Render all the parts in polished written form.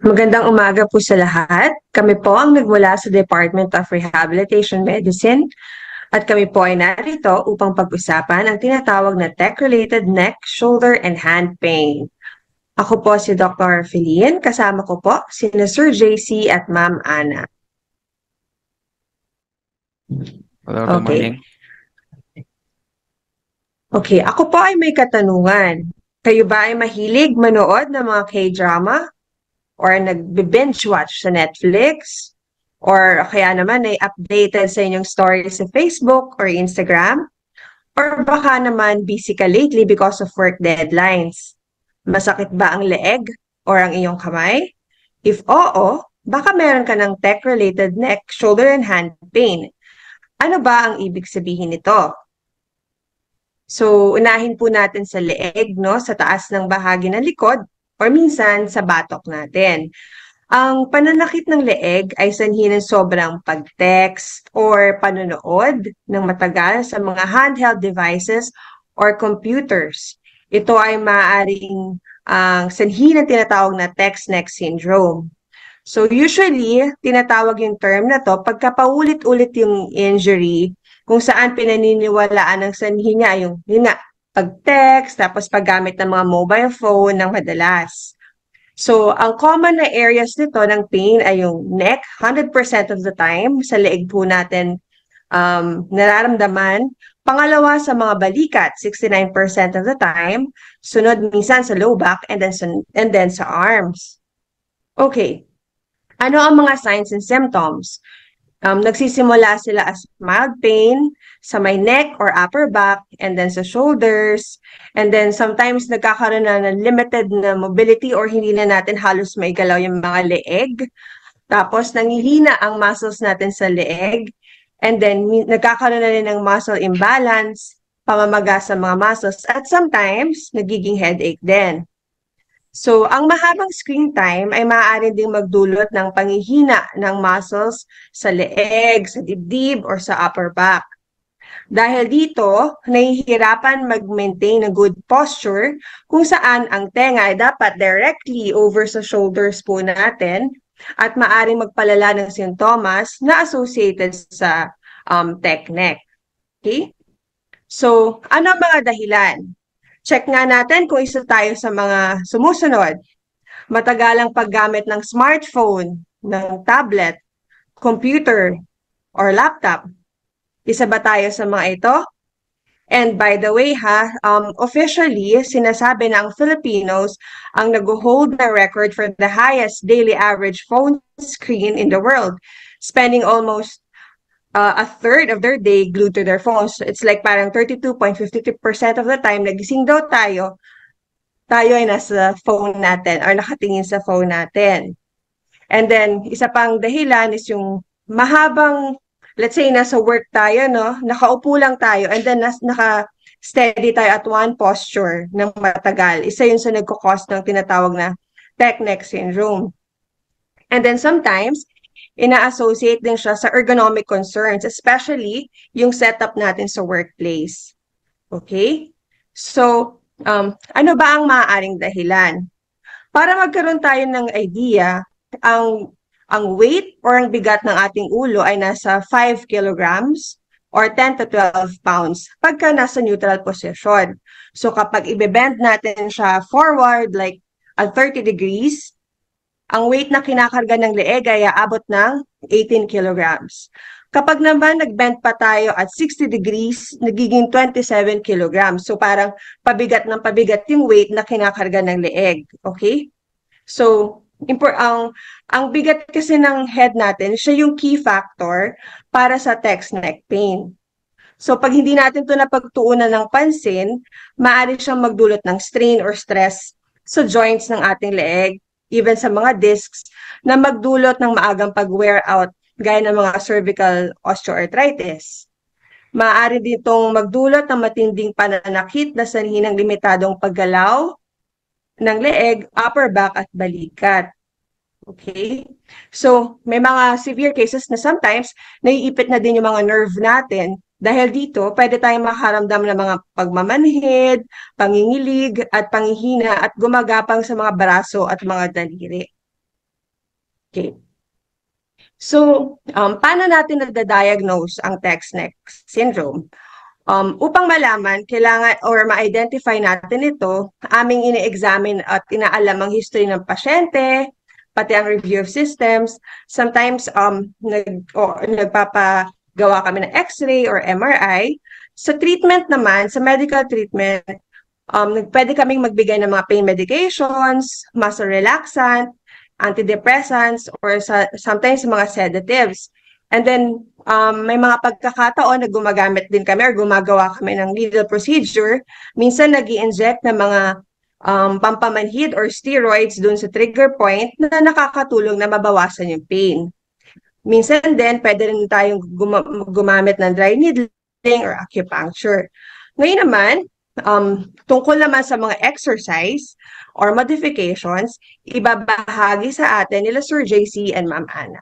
Magandang umaga po sa lahat. Kami po ang nagmula sa Department of Rehabilitation Medicine at kami po ay narito upang pag-usapan ang tinatawag na tech-related neck, shoulder, and hand pain. Ako po si Dr. Feline, kasama ko po sina Sir JC at Ma'am Ana. Hello, good morning. Okay, ako po ay may katanungan. Kayo ba ay mahilig manood ng mga K-drama? Or nagbe-binge watch sa Netflix, or kaya naman ay updated sa inyong stories sa Facebook or Instagram, or baka naman busy ka lately because of work deadlines. Masakit ba ang leeg or ang iyong kamay? If oo, baka meron ka ng tech-related neck, shoulder, and hand pain. Ano ba ang ibig sabihin nito? So, unahin po natin sa leeg, no? Sa taas ng bahagi ng likod, or minsan sa batok natin. Ang pananakit ng leeg ay sanhi ng sobrang pag-text or panonood ng matagal sa mga handheld devices or computers. Ito ay maaaring sanhi ng tinatawag na text neck syndrome. So usually, tinatawag yung term na to pagka paulit-ulit yung injury kung saan pinaniniwalaan ng sanhi niya yun nga, pag-text, tapos paggamit ng mga mobile phone ng madalas. So, ang common na areas nito ng pain ay yung neck, 100% of the time, sa leeg po natin nararamdaman. Pangalawa, sa mga balikat, 69% of the time. Sunod minsan sa low back, and then sa arms. Okay. Ano ang mga signs and symptoms? Nagsisimula sila as mild pain sa may neck or upper back, and then sa shoulders, and then sometimes nagkakaroon na ng limited na mobility or hindi na natin halos maigalaw yung mga leeg. Tapos nangihina ang muscles natin sa leeg, and then nagkakaroon na rin ng muscle imbalance, pamamaga sa mga muscles, at sometimes nagiging headache din. So, ang mahabang screen time ay maaari ding magdulot ng panghihina ng muscles sa leeg, sa dibdib, or sa upper back. Dahil dito, nahihirapan mag-maintain ng good posture kung saan ang tenga ay dapat directly over sa shoulders po natin at maaring magpalala ng sintomas na associated sa tech neck. Okay? So, ano ang mga dahilan? Check nga natin kung isa tayo sa mga sumusunod. Matagalang paggamit ng smartphone, ng tablet, computer, or laptop. Isa ba tayo sa mga ito? And by the way officially, sinasabi na ang Filipinos ang nag-hold na record for the highest daily average phone screen in the world, spending almost a third of their day glued to their phones. It's like parang 32.52% of the time, nagising daw tayo ay nasa phone natin or nakatingin sa phone natin. And then, isa pang dahilan is yung mahabang, let's say, nasa work tayo, no? Nakaupo lang tayo, and then naka-steady tayo at one posture ng matagal. Isa yun sa nagkakos ng tinatawag na tech neck syndrome. And then sometimes, ina-associate din siya sa ergonomic concerns, especially yung setup natin sa workplace. Okay? So, ano ba ang maaaring dahilan? Para magkaroon tayo ng idea, ang weight or ang bigat ng ating ulo ay nasa 5 kilograms or 10 to 12 pounds pagka nasa neutral position. So kapag i-bend natin siya forward like at 30 degrees, ang weight na kinakarga ng leeg ay aabot ng 18 kilograms. Kapag naman nag-bend pa tayo at 60 degrees, nagiging 27 kilograms. So parang pabigat ng pabigat yung weight na kinakarga ng leeg. Okay? So, ang bigat kasi ng head natin, siya yung key factor para sa text neck pain. So, pag hindi natin ito napagtuunan ng pansin, maaari siyang magdulot ng strain or stress sa joints ng ating leeg, even sa mga discs, na magdulot ng maagang pag-wear out, gaya ng mga cervical osteoarthritis. Maaari ditong magdulot ng matinding pananakit na sanhi ng limitadong paggalaw ng leeg, upper back, at balikat. Okay? So, may mga severe cases na sometimes naiipit na din yung mga nerve natin. Dahil dito, pwede tayong makaramdam ng mga pagmamanhid, pangingilig, at panghihina at gumagapang sa mga braso at mga daliri. Okay. So, paano natin nade-diagnose ang text neck syndrome? Upang malaman, kailangan or ma-identify natin ito, aming ini-examine at inaalam ang history ng pasyente, pati ang review of systems. Sometimes, nagpapagawa kami ng X-ray or MRI. Sa treatment naman, sa medical treatment, pwede kaming magbigay ng mga pain medications, muscle relaxant, antidepressants, or sometimes mga sedatives. And then, may mga pagkakataon na gumagamit din kami or gumagawa kami ng needle procedure. Minsan nag inject ng mga pampamanhid or steroids dun sa trigger point na nakakatulong na mabawasan yung pain. Minsan din, pwede rin tayong gumamit ng dry needling or acupuncture. Ngayon naman, tungkol naman sa mga exercise or modifications, ibabahagi sa atin nila Sir JC and Ma'am Ana.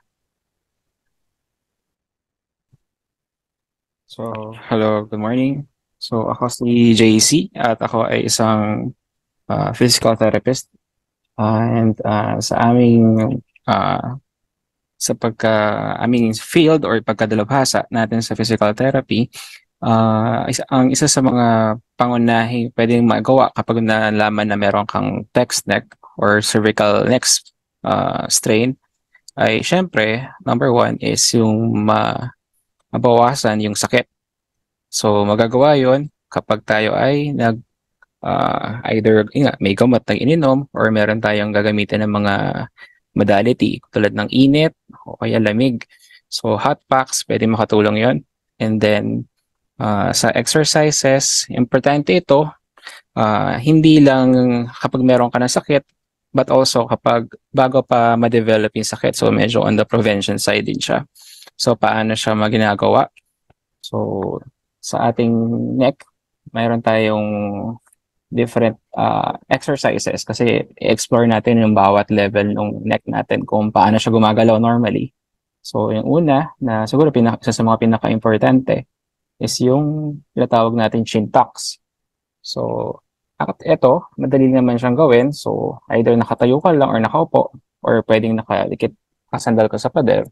So, hello, good morning. So, ako si JC at ako ay isang physical therapist. Sa aming aming field or pagkadalubhasa natin sa physical therapy, ang isa sa mga pangunahing pwedeng magawa kapag nalaman na meron kang text neck or cervical neck strain ay syempre, number one is yung mabawasan yung sakit. So, magagawa yon kapag tayo ay either may gamot na ininom or meron tayong gagamitin ng mga modality tulad ng init o kaya lamig. So, hot packs, pwede makatulong yon. And then, sa exercises, importante ito, hindi lang kapag meron ka ng sakit, but also kapag bago pa ma-develop yung sakit. So, medyo on the prevention side din siya. So, paano siya maginagawa? So, sa ating neck, mayroon tayong different exercises kasi i-explore natin yung bawat level ng neck natin kung paano siya gumagalaw normally. So, yung una na siguro isa sa mga pinaka-importante is yung tinatawag natin chin tucks. So, ito, madali naman siyang gawin. So, either nakatayo ka lang or nakaupo or pwedeng nakadikit kasandal ka sa pader.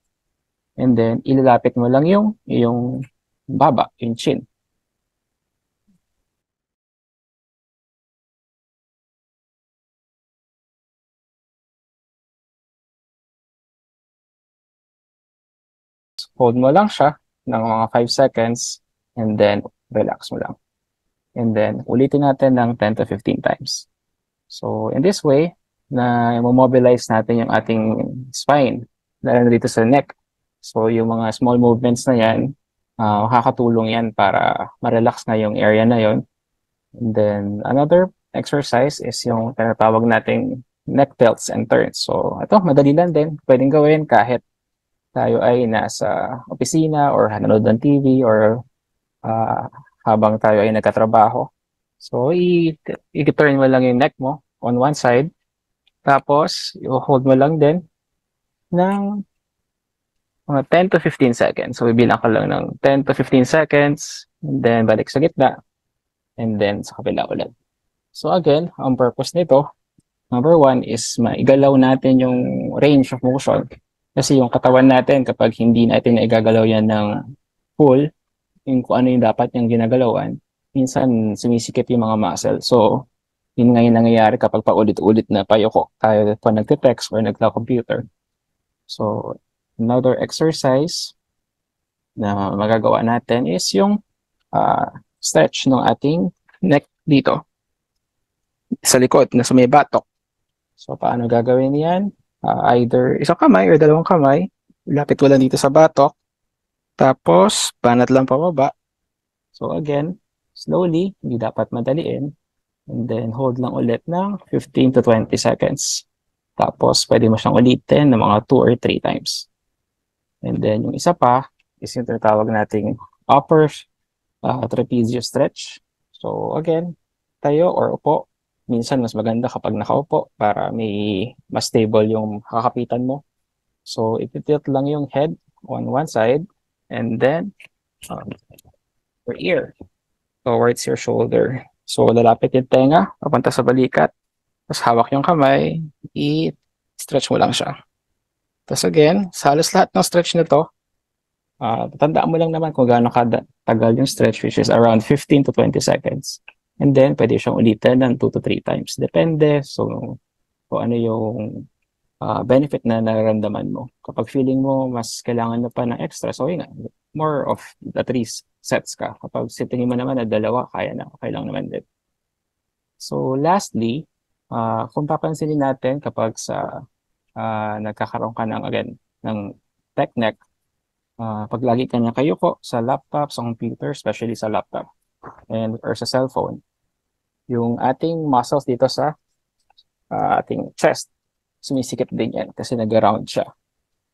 And then, ilalapit mo lang yung baba, yung chin. Hold mo lang siya ng mga 5 seconds and then relax mo lang. And then, ulitin natin ng 10 to 15 times. So, in this way, na mobilize natin yung ating spine dahil dito sa neck. So, yung mga small movements na yan, makakatulong yan para ma-relax na yung area na yon. And then, another exercise is yung tinatawag nating neck tilts and turns. So, ito, madali lang din. Pwedeng gawin kahit tayo ay nasa opisina or nanonood ng TV or habang tayo ay nagkatrabaho. So, i-turn mo lang yung neck mo on one side. Tapos, i-hold mo lang din ng mga 10 to 15 seconds. So, bibilang ka lang ng 10 to 15 seconds. And then, balik sa gitna. And then, sa kabila ulit. So, again, ang purpose nito, number one is maigalaw natin yung range of motion. Kasi yung katawan natin, kapag hindi natin naigagalaw yan ng full, yung kung ano yung dapat yung ginagalawan, minsan sumisikip yung mga muscle. So, yun nga yung nangyayari kapag paulit-ulit na payoko tayo pa nagte-text or nagla-computer. So, another exercise na magagawa natin is yung stretch ng ating neck dito sa likod, na sa may batok. So, paano gagawin yan? Either isang kamay or dalawang kamay, lapit mo lang dito sa batok, tapos banat lang pababa. So again, slowly, hindi dapat madaliin, and then hold lang ulit ng 15 to 20 seconds. Tapos pwede mo siyang ulitin ng mga 2 or 3 times. And then yung isa pa is yung tinatawag nating upper trapezius stretch. So again, tayo or upo. Minsan mas maganda kapag nakaupo para may mas stable yung kakapitan mo. So, itilt lang yung head on one side and then your ear towards your shoulder. So, lalapit yung tenga papunta sa balikat. Tapos hawak yung kamay, i-stretch mo lang siya. Tapos again, sa halos lahat ng stretch na to, tandaan mo lang naman kung gaano katagal yung stretch, which is around 15 to 20 seconds. And then, pwede siyang ulitin ng 2 to 3 times. Depende. So, kung ano yung benefit na nararamdaman mo. Kapag feeling mo mas kailangan mo pa ng extra, so yun nga, more of the 3 sets ka. Kapag tingin mo naman na 2, kaya na, okay lang naman din. So lastly, kung papansinin natin kapag sa nagkakaroon ka ng, again, ng tech neck, pag lagi ka nakayuko sa laptop, sa computer, especially sa laptop, or sa cellphone, yung ating muscles dito sa ating chest, sumisikip din yan kasi nag-round siya.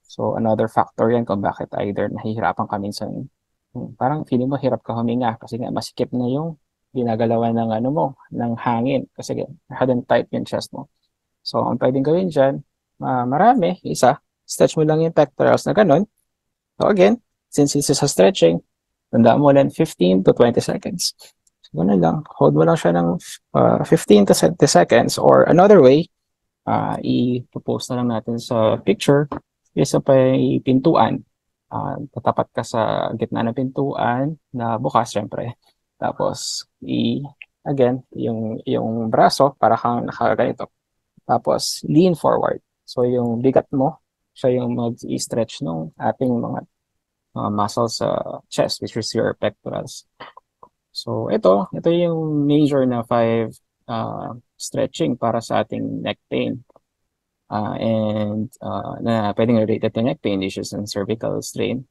So, another factor yan kung bakit either nahihirapan ka minsan. Parang feeling mo hirap ka huminga kasi nga masikip na yung ginagalawan ng ano mo, ng hangin kasi hard and tight yung chest mo. So, ang pwedeng gawin dyan, marami, isa, stretch mo lang yung pectorals na ganun. So, again, since this is a stretching, tandaan mo lang 15 to 20 seconds. So, ganun lang. Hold mo lang siya ng 15 to 20 seconds or another way, i-post na lang natin sa picture isa pa pintuan. Tatapat ka sa gitna ng pintuan na bukas, syempre. Tapos, again, yung braso, para kang nakaganito. Tapos, lean forward. So, yung bigat mo, siya yung mag-i-stretch ng ating mga muscles sa chest, which is your pectorals. So, ito yung major na 5 stretching para sa ating neck pain. Na pwedeng related to neck pain issues and cervical strain.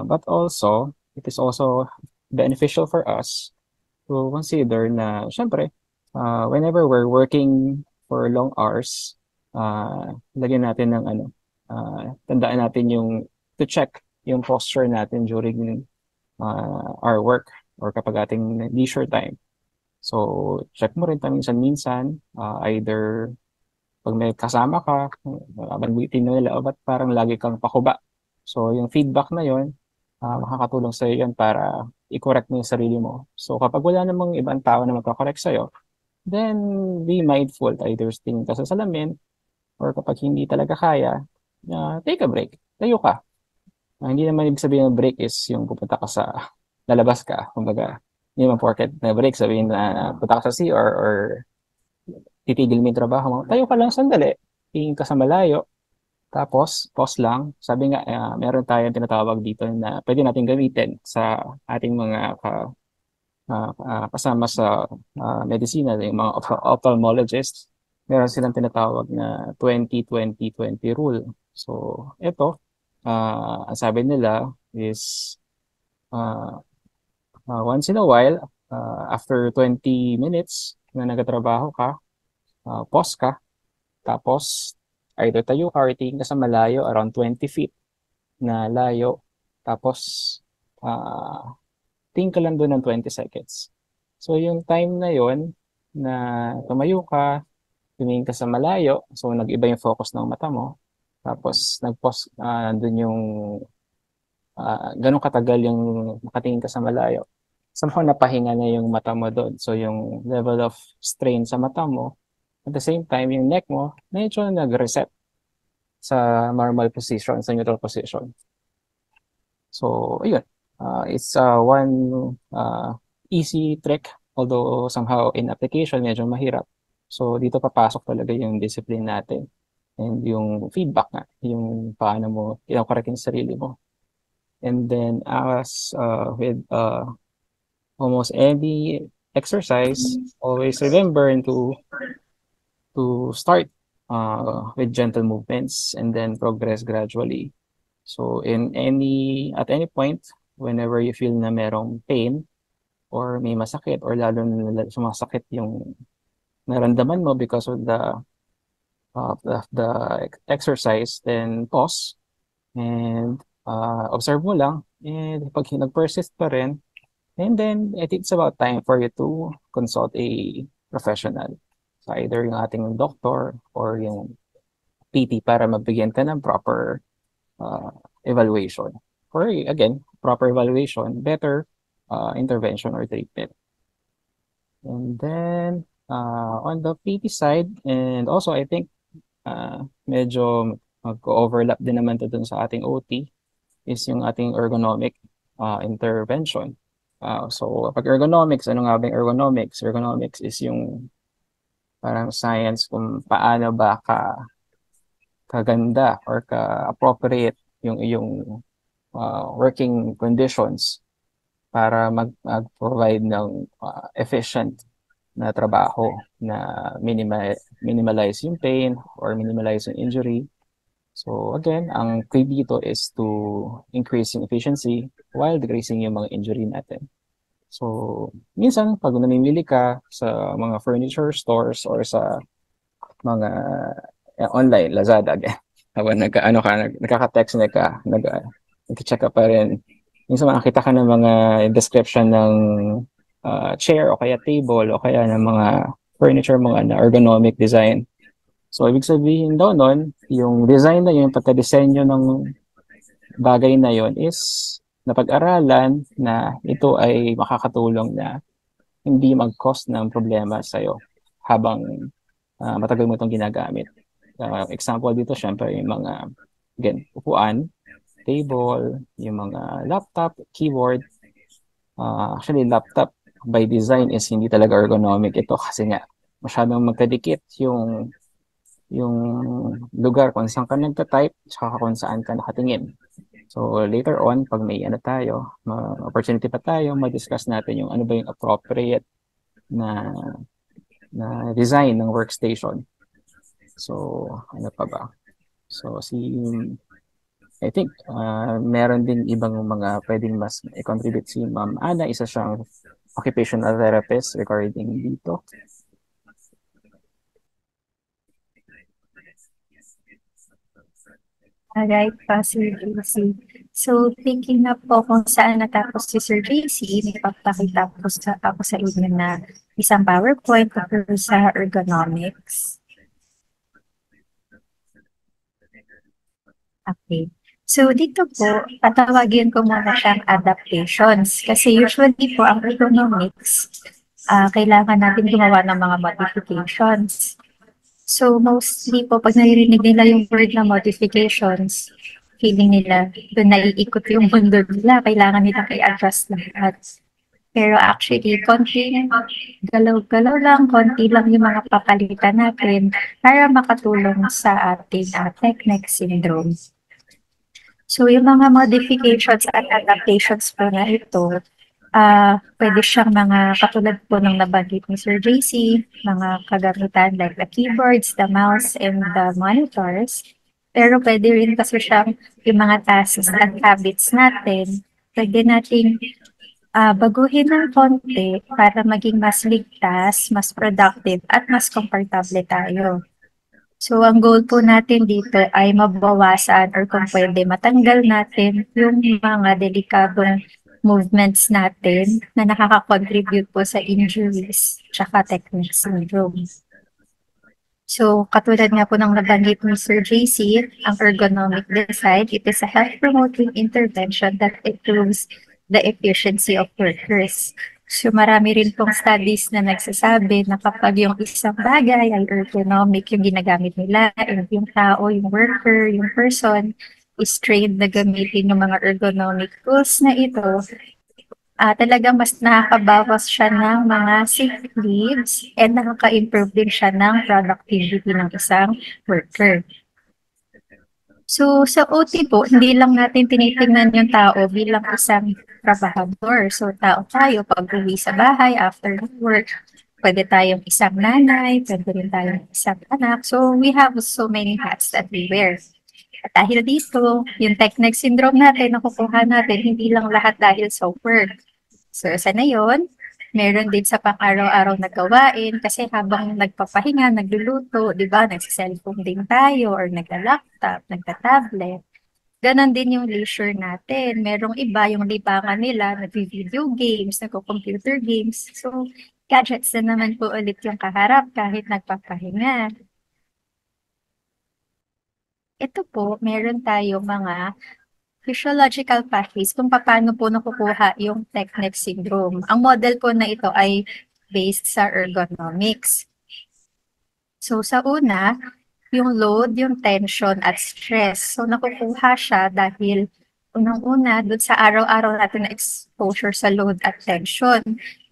But also, it is also beneficial for us to consider na, syempre, whenever we're working for long hours, lagyan natin ng tandaan natin to check yung posture natin during our work or kapag ating leisure time. So, check mo rin minsan, either pag may kasama ka, banwitin mo nila, ba't parang lagi kang pakuba. So, yung feedback na yun, makakatulong sa'yo yun para i-correct mo yung sarili mo. So, kapag wala namang ibang tao na magkakorek sa'yo, then be mindful. Either tingin ka sa salamin, or kapag hindi talaga kaya, take a break. Tayo ka. Hindi naman ibig sabihin ng break is yung pupunta ka lalabas ka. Kumbaga, hindi naman porket na break, sabihin na punta ka sa CR or titigil mo yung trabaho mo, tayo ka lang sandali, tingin ka sa malayo, tapos pause lang. Sabi nga, meron tayong tinatawag dito na pwede natin gamitin sa ating mga kasama sa medisina, yung mga ophthalmologists. Meron silang tinatawag na 20-20-20 rule. So, ito, ang sabi nila is once in a while, after 20 minutes na nagtatrabaho ka, pause ka, tapos either tayo ka or tingin ka sa malayo, around 20 feet na layo, tapos tingin ka lang doon ng 20 seconds. So yung time na yon na tumayo ka, tumingin ka sa malayo, so nag-iba yung focus ng mata mo, tapos nag-pause doon yung ganun katagal yung makatingin ka sa malayo. Somehow napahinga na yung mata mo doon. So yung level of strain sa mata mo, at the same time, yung neck mo, medyo nag-reset sa normal position, sa neutral position. So, ayun. It's one easy trick, although somehow in application, medyo mahirap. So, dito papasok talaga yung discipline natin and yung feedback nga, yung paano mo i-correct yung sarili mo. And then, as with almost any exercise, always remember to start with gentle movements and then progress gradually. So at any point, whenever you feel na merong pain or may masakit or lalo na sumasakit yung naramdaman mo because of the exercise, then pause and observe mo lang. And pag nag-persist pa rin, and then I think it's about time for you to consult a professional. So either yung ating doctor or yung PT para mabigyan ka ng proper evaluation. Or again, proper evaluation, better intervention or treatment. And then on the PT side, and also I think medyo Mag-overlap din naman to dun sa ating OT is yung ating ergonomic intervention. So, pag ergonomics, ano nga ba yung ergonomics? Ergonomics is yung parang science kung paano ba kaganda or ka-appropriate yung iyong working conditions para mag-provide ng efficient na trabaho na minimalize yung pain or minimalize yung injury. So again, ang key dito is to increase yung efficiency while decreasing yung mga injury natin. So minsan pag namimili ka sa mga furniture stores or sa mga online, Lazada, again, habang nakaka-text na ka, nag-check ka pa rin. Minsan makakita ka ng mga description ng chair o kaya table o kaya ng mga furniture, mga ergonomic design. So, ibig sabihin daw nun, yung design na yun, yung pagka-disenyo ng bagay na yun is napag-aralan na ito ay makakatulong na hindi mag-cause ng problema sa'yo habang matagal mo itong ginagamit. Example dito, syempre, yung mga, again, upuan, table, yung mga laptop, keyboard. Actually, laptop by design is hindi talaga ergonomic ito kasi nga masyadong magkadikit yung lugar kung saan ka nagta-type tsaka kung saan ka nakatingin. So later on, pag may opportunity pa tayo, ma-discuss natin yung ano ba yung appropriate na design ng workstation. So ano pa ba? So I think meron din ibang mga pwedeng mas i-contribute si Ma'am Ana, isa siyang occupational therapist regarding dito. Alright pa, Sir JC. So, picking up po kung saan natapos si Sir JC, may papakita po ako sa inyo na isang PowerPoint tungkol sa ergonomics. Okay. So, dito po, patawagin ko muna siyang adaptations. Kasi usually po, ang ergonomics, kailangan natin gumawa ng mga modifications. So, mostly po, pag naririnig nila yung word na modifications, feeling nila doon naiikot yung mundo nila, kailangan nilang i-adjust lahat. Pero actually, konting galaw-galaw lang, konti lang yung mga papalitan natin para makatulong sa ating neck syndrome. So, yung mga modifications at adaptations po na ito, pwede siyang mga katulad po ng nabanggit ni Sir JC, mga kagamitan like the keyboards, the mouse, and the monitors. Pero pwede rin kasi siyang yung mga tasks at habits natin, pwede nating baguhin ng konti para maging mas ligtas, mas productive, at mas komportable tayo. So, ang goal po natin dito ay mabawasan or kung pwede matanggal natin yung mga delikadong movements natin na nakaka-contribute po sa injuries tsaka technique syndrome. So, katulad nga po ng nabanggit ni Sir JC, ang ergonomic design, it is a health-promoting intervention that improves the efficiency of workers. So marami rin pong studies na nagsasabi na kapag yung isang bagay ay ergonomic yung ginagamit nila, and yung tao, yung worker, yung person is trained na gamitin yung mga ergonomic tools na ito, talagang mas nakakabawas siya ng mga sick leaves and nakaka-improve din siya ng productivity ng isang worker. So, sa OT po, hindi lang natin tinitingnan yung tao bilang isang trabahador. So, tao tayo pag uwi sa bahay after work, pwede tayong isang nanay, pwede rin tayong isang anak. So, we have so many hats that we wear. At dahil dito, yung technique syndrome natin, nakukuha natin, hindi lang lahat dahil sa work. So, sana yun, meron din sa pang-araw-araw na gawain kasi habang nagpapahinga, nagluluto, di ba, nagsiselfone din tayo or nagla-laptop, nagta-tablet. Ganon din yung leisure natin. Merong iba, yung libangan nila, nag-video games, nag-computer games. So, gadgets na naman po ulit yung kaharap kahit nagpapahinga. Ito po, meron tayo mga physiological pathways kung paano po nakukuha yung technique syndrome. Ang model po na ito ay based sa ergonomics. So sa una, yung load, yung tension at stress. So nakukuha siya dahil unang-una dun sa araw-araw natin na exposure sa load at tension.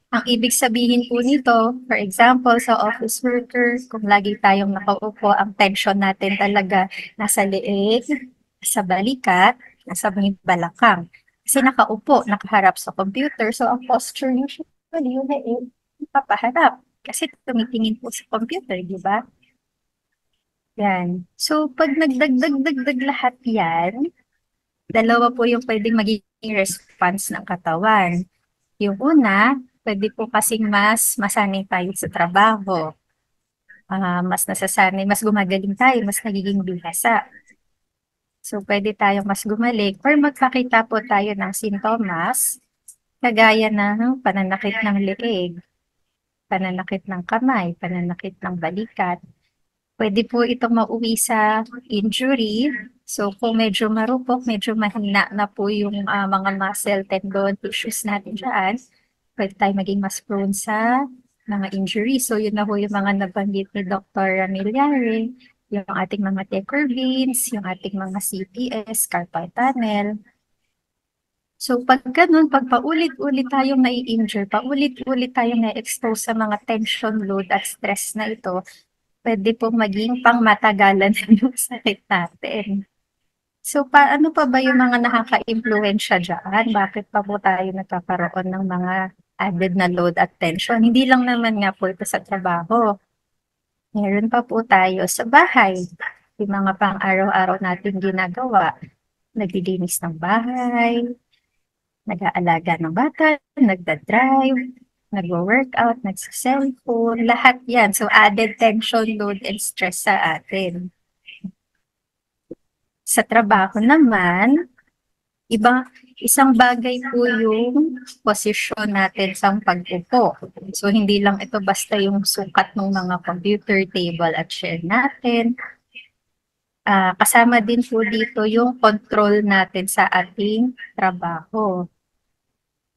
Ang ibig sabihin po nito, for example, sa office worker, kung lagi tayong nakaupo, ang tension natin talaga nasa leeg, sa balikat, nasa may balakang. Kasi nakaupo, nakaharap sa computer. So ang posture usually, yung leeg, papaharap. Kasi tumitingin po sa computer, di ba? Yan. So, pag nagdagdag lahat yan, dalawa po yung pwedeng magiging response ng katawan. Yung una, pwede po kasing mas masanay tayo sa trabaho. Mas nasasanay, mas gumagaling tayo, mas nagiging bihasa. So, pwede tayong mas gumaling or magpakita po tayo ng sintomas kagaya ng pananakit ng leeg, pananakit ng kamay, pananakit ng balikat. Pwede po itong mauwi sa injury. So, kung medyo marupok, medyo mahina na po yung mga muscle, tendon, tissues natin dyan, pwede tayo maging mas prone sa mga injury. So, yun na po yung mga nabanggit ni Dr. Ramillare, yung ating mga Tecker veins, yung ating mga CTS, carpal tunnel. So, pag ganun, pag paulit-ulit tayong nai-injure, paulit-ulit tayong na-expose sa mga tension, load at stress na ito, pwede pong maging pangmatagalan yung sakit natin. So, paano pa ba yung mga nakaka-impluwensya dyan? Bakit pa po tayo nagkakaroon ng mga added na load at tension? Hindi lang naman nga po ito sa trabaho. Meron pa po tayo sa bahay. Yung mga pang-araw-araw natin ginagawa. Naglilinis ng bahay, nag-aalaga ng bata, nagda-drive, nagwo-workout, nagsa-cellphone, lahat yan. So, added tension, load, and stress sa atin. Sa trabaho naman, isang bagay po yung posisyon natin sa pag-upo. So, hindi lang ito basta yung sukat ng mga computer, table, at chair natin. Kasama din po dito yung control natin sa ating trabaho.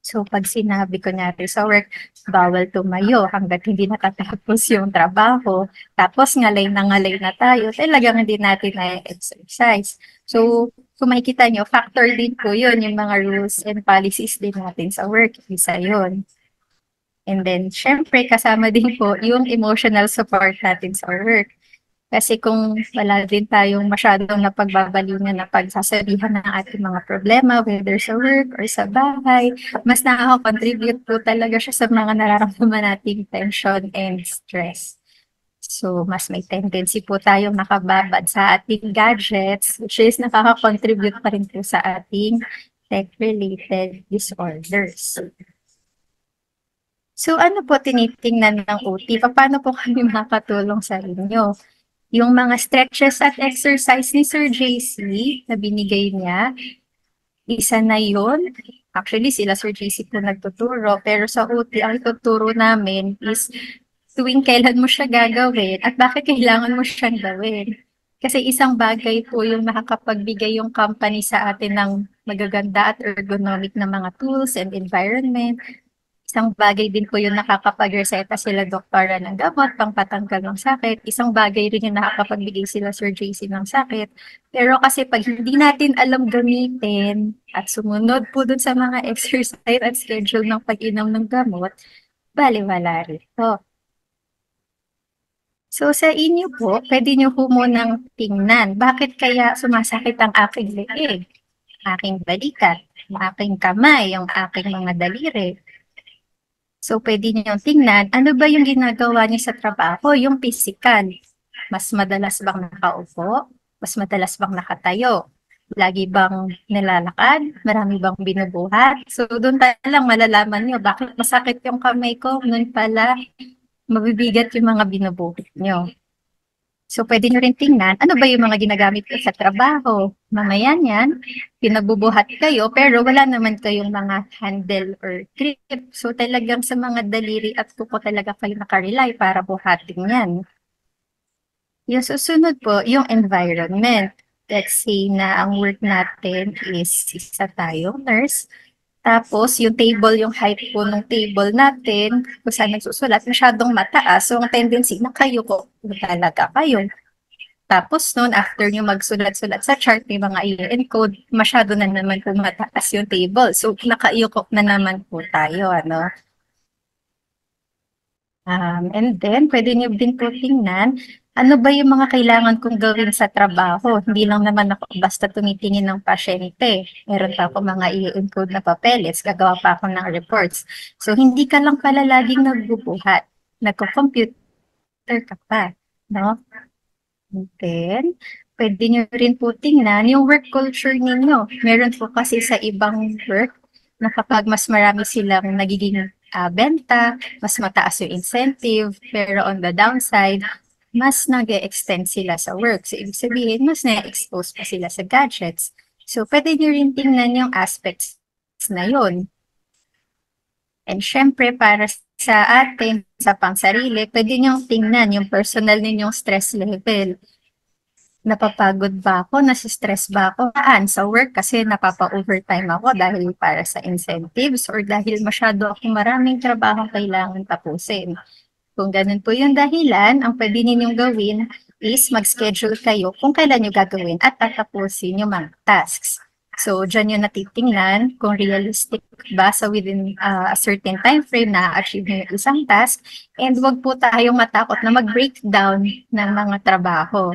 So, pag sinabi ko natin sa work, bawal tumayo hanggat hindi natatapos yung trabaho. Tapos, ngalay na tayo, talagang hindi natin na-exercise. So, kung makikita nyo, factor din po yun, yung mga rules and policies din natin sa work. Isa yun. And then, syempre, kasama din po yung emotional support natin sa work. Kasi kung wala din tayong masyadong napagbabalingan na pagsasabihan ng ating mga problema, whether sa work or sa bahay, mas nakaka-contribute po talaga siya sa mga nararamdaman nating tension and stress. So, mas may tendency po tayong nakababad sa ating gadgets, which is nakaka-contribute pa rin po sa ating tech-related disorders. So, ano po tinitingnan ng OT? Paano po kami makakatulong sa inyo? Yung mga stretches at exercise ni Sir JC na binigay niya, isa na yun. Actually, sila Sir JC po nagtuturo. Pero sa OT, ang ituturo namin is tuwing kailan mo siya gagawin at bakit kailangan mo siyang gawin. Kasi isang bagay po yung makakapagbigay yung company sa atin ng magaganda at ergonomic na mga tools and environment. Isang bagay din po yung nakakapag-reseta sila doktora ng gamot, pangpatanggal ng sakit. Isang bagay rin yung nakakapagbigay sila Sir JC ng sakit. Pero kasi pag hindi natin alam gamitin at sumunod po dun sa mga exercise at schedule ng pag-inom ng gamot, baliwala rito. So sa inyo po, pwede nyo po munang tingnan, bakit kaya sumasakit ang aking leeg, aking balikat, ang aking kamay, yung aking mga daliri. So, pwede niyong tingnan, ano ba yung ginagawa niya sa trabaho, yung physical. Mas madalas bang nakaupo? Mas madalas bang nakatayo? Lagi bang nilalakad? Marami bang binubuhat? So, doon pa lang malalaman niyo, bakit masakit yung kamay ko? Noon pala, mabibigat yung mga binubuhat niyo. So, pwede nyo rin tingnan, ano ba yung mga ginagamit ko sa trabaho? Mamaya niyan, pinabubuhat kayo, pero wala naman kayong mga handle or grip. So, talagang sa mga daliri at kuko talaga kayo nakarely para buhatin yan. Yung susunod po, yung environment. Let's say na ang work natin is isa tayong nurse. Tapos, yung table, yung height po ng table natin, kung saan nagsusulat, masyadong mataas. So, ang tendency na kayo po talaga kayo. Tapos noon, after nyo magsulat-sulat sa chart, may mga i-encode, masyado na naman po mataas yung table. So, nakaiyukok na naman po tayo, ano. And then, pwede nyo din po tingnan, ano ba yung mga kailangan kong gawin sa trabaho? Hindi lang naman ako basta tumitingin ng pasyente. Meron pa ako mga i-encode na papeles, gagawa pa ako ng reports. So, hindi ka lang pala laging nagbubuhat. Nagko-computer ka pa, no? And then, pwede nyo rin po tingnan yung work culture ninyo. Meron po kasi sa ibang work na kapag mas marami silang nagiging benta, mas mataas yung incentive, pero on the downside, mas nag-extend sila sa work. So, ibig sabihin, mas na-expose pa sila sa gadgets. So, pwede nyo rin tingnan yung aspects na yun. And syempre, para sa atin, sa pangsarili, pwede nyo tingnan yung personal ninyong stress level. Napapagod ba ako? Nasistress ba ako? Sa work kasi napapa-overtime ako dahil para sa incentives or dahil masyado akong maraming trabaho kailangan tapusin. Kung ganun po yung dahilan, ang pwede ninyong gawin is mag-schedule kayo kung kailan nyo gagawin at tatapusin yung mga tasks. So, dyan yung natitingnan kung realistic ba sa within a certain time frame na achieve nyo yung isang task, and wag po tayong matakot na mag-breakdown ng mga trabaho.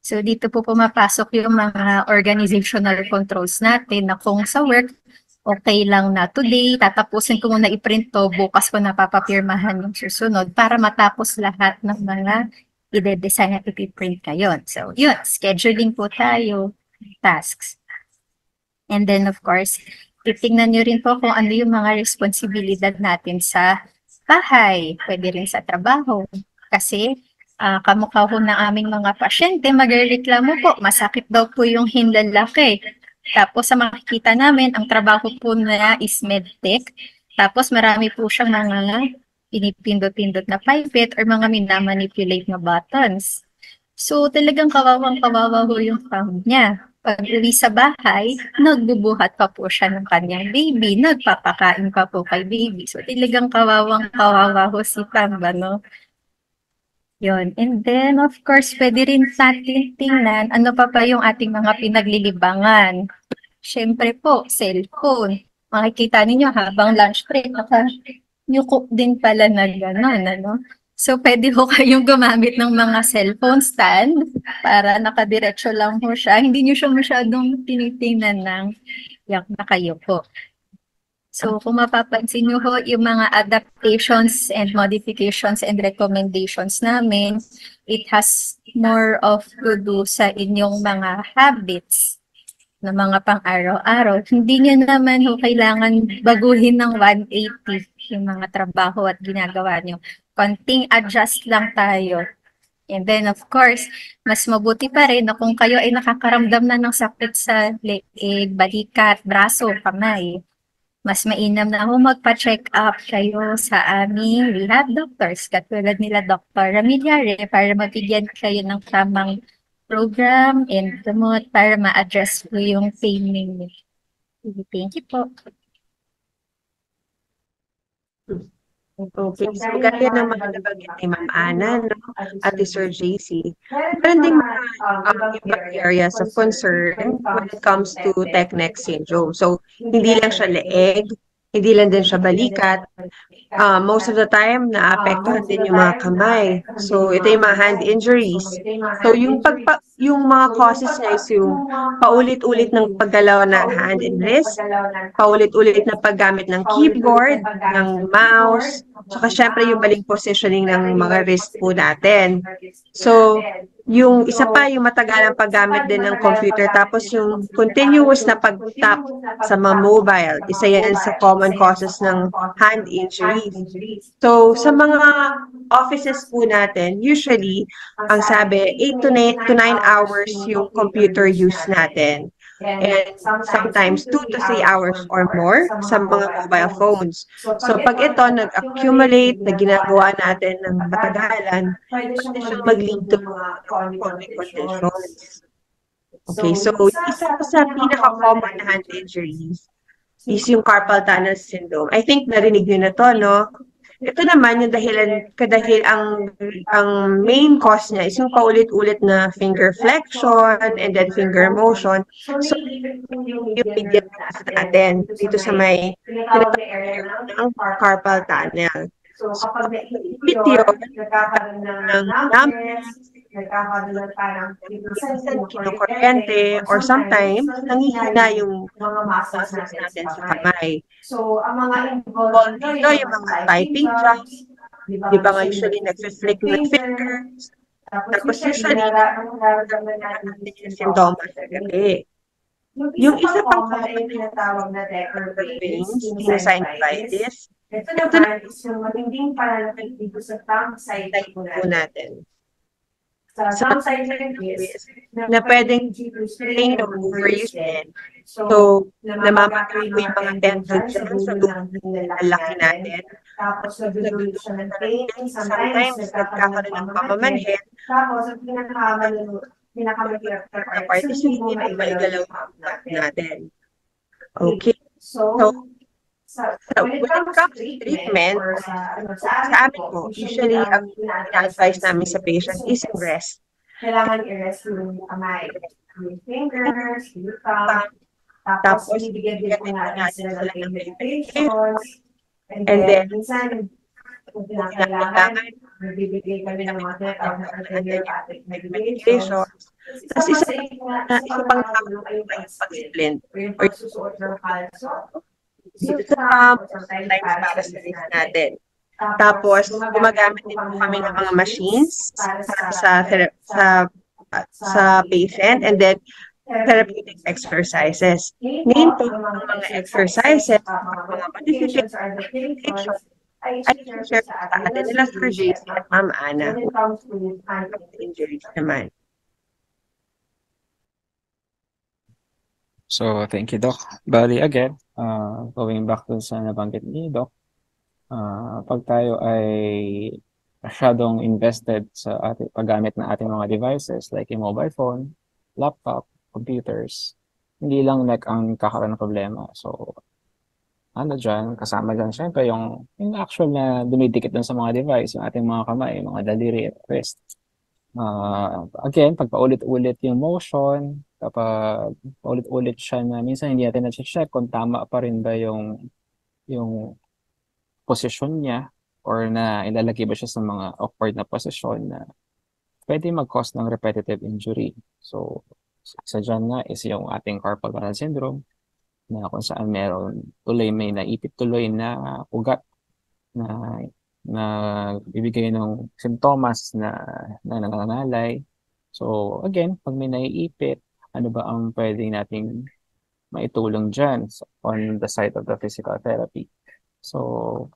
So, dito po pumapasok yung mga organizational controls natin na kung sa work, okay lang na today, tatapusin ko muna i-print to, bukas ko napapapirmahan yung susunod para matapos lahat ng mga i-design at i-print ngayon. So, yun, scheduling po tayo, tasks. And then, of course, titingnan nyo rin po kung ano yung mga responsibilidad natin sa bahay, pwede rin sa trabaho. Kasi, kamukha ho ng aming mga pasyente, magreklamo po, masakit daw po yung hinlalaki. Tapos, sa makikita namin, ang trabaho po na is medtech. Tapos, marami po siyang mga pinipindot-pindot na pipette or mga minamanipulate na buttons. So, talagang kawawang-kawawa ho yung fam niya. Pag uwi sa bahay, nagbubuhat pa po siya ng kanyang baby, nagpapakain pa po kay baby. So, talagang kawawang-kawawa ho si Pamba, no? Yun. And then, of course, pwede rin natin tingnan ano pa yung ating mga pinaglilibangan. Siyempre po, cellphone. Makikita ninyo habang lunch break, naka-nyuko din pala na gano'n, ano? So, pwede ho kayong gumamit ng mga cellphone stand para nakadiretso lang ho siya. Hindi nyo siya masyadong tinitingnan ng yak na kayo po. So, kung mapapansin nyo ho, yung mga adaptations and modifications and recommendations namin, it has more of to do sa inyong mga habits na mga pang-araw-araw. Hindi nyo naman ho kailangan baguhin ng 180 yung mga trabaho at ginagawa nyo. Konting adjust lang tayo. And then, of course, mas mabuti pa rin na kung kayo ay nakakaramdam na ng sakit sa leeg, balikat, braso, kamay, mas mainam na ho magpa-check up kayo sa aming rehab doctors, katulad nila Dr. Ramillare, para mabigyan kayo ng tamang program and gamot para ma-address po yung pain ninyo. Thank you po. Okay, so gaya ng mga nabanggit ni Ma'am Ana, no? At Sir JC, meron ding mga ibang areas of concern when it comes to tech-neck syndrome. So, hindi lang siya leeg, hindi lang din siya balikat. Most of the time, naapektuhan din yung mga kamay. So, ito yung mga hand injuries. So, yung mga causes niya is yung paulit-ulit ng paggalaw ng hand and wrist, paulit-ulit na paggamit ng keyboard, ng mouse, saka syempre yung maling positioning ng mga wrist po natin. So, yung isa pa, yung matagalang paggamit din ng computer, tapos yung continuous na pag-tap sa mga mobile, isa yan sa common causes ng hand injury. So, sa mga offices po natin, usually, ang sabi, 8 to 9 hours yung computer use natin. And sometimes 2 to 3 hours or more sa mga mobile phones. So, pag ito nag-accumulate na ginagawa natin ng matagalan, pwede siyang mag-lead to mga chronic conditions. Okay, so isa sa pinaka-common na hand injuries is yung carpal tunnel syndrome. I think narinig nyo na to, no? Ito naman yung ang main cause niya is yung paulit-ulit na finger flexion and then finger motion. So, yung medial nerve natin dito sa may tinatawag ng carpal tunnel. So, kapag naipit yun, nagkakaroon ng numbness, nagkakaroon ng parang minsan kinukuryente, or sometimes nanghihina yung mga muscles natin sa kamay. So, ang mga involved dito, yung mga typing jobs, di ba nga usually nag-flick ng fingers, tapos usually nararamdaman natin yung simptomas sa gabi. Yung isa pang common tinatawag na Decker veins, sinusinusitis, ito naman is yung matinding pananakit dito sa thumb side po natin. Sa thumb side is na pwedeng strain or overuse din. So, namamaga po yung mga tendon dyan sa laki natin. Tapos, nagdudulot siya ng pain. Sometimes, nagkakaroon ng pamamanhid. Tapos, ang pinakamahirap na part is yung hindi maigalaw natin. Okay. So, when it comes to treatment, sa amin po, usually, ang ina-advise namin sa patient is rest. Kailangan i-rest yung kamay, yung fingers, yung thumb, tapos ibigyan din po natin sila ng meditations, and then, minsan, kung kailangan, magbibigay kami ng mga tinatawag na anti-neuropathic medication. Tapos isa pang tawag ay yung pag-discipline or pagsusuot ng kalso. Dito sa sometimes para sa wrist natin. Tapos, gumagamit din po kami ng mga machines sa patient, and then therapeutic exercises. Ngayon po, mga exercises, mga modifications, ay share sa atin nila Sir JC at Ma'am Ana. When it comes to injuries naman. So, thank you, Doc. Bali, again, going back to sa nabanggit ni Doc, pag tayo ay masyadong invested sa paggamit ng ating mga devices like yung mobile phone, laptop, computers, hindi lang neck ang kakaroon ng problema. So, ano dyan, kasama dyan, syempre, yung actual na dumidikit dun sa mga device, yung ating mga kamay, mga daliri at wrist. Again, pag paulit-ulit yung motion, kapag paulit-ulit siya na minsan hindi natin na-check kung tama pa rin ba yung posisyon niya or na ilalagay ba siya sa mga awkward na posisyon na pwede mag-cause ng repetitive injury. So, isa dyan nga is yung ating carpal tunnel syndrome na kung saan meron may naipit tuloy na ugat na bibigay ng simptomas na nangangalay. So, again, pag may naiipit, ano ba ang pwede nating maitulong dyan on the side of the physical therapy? So,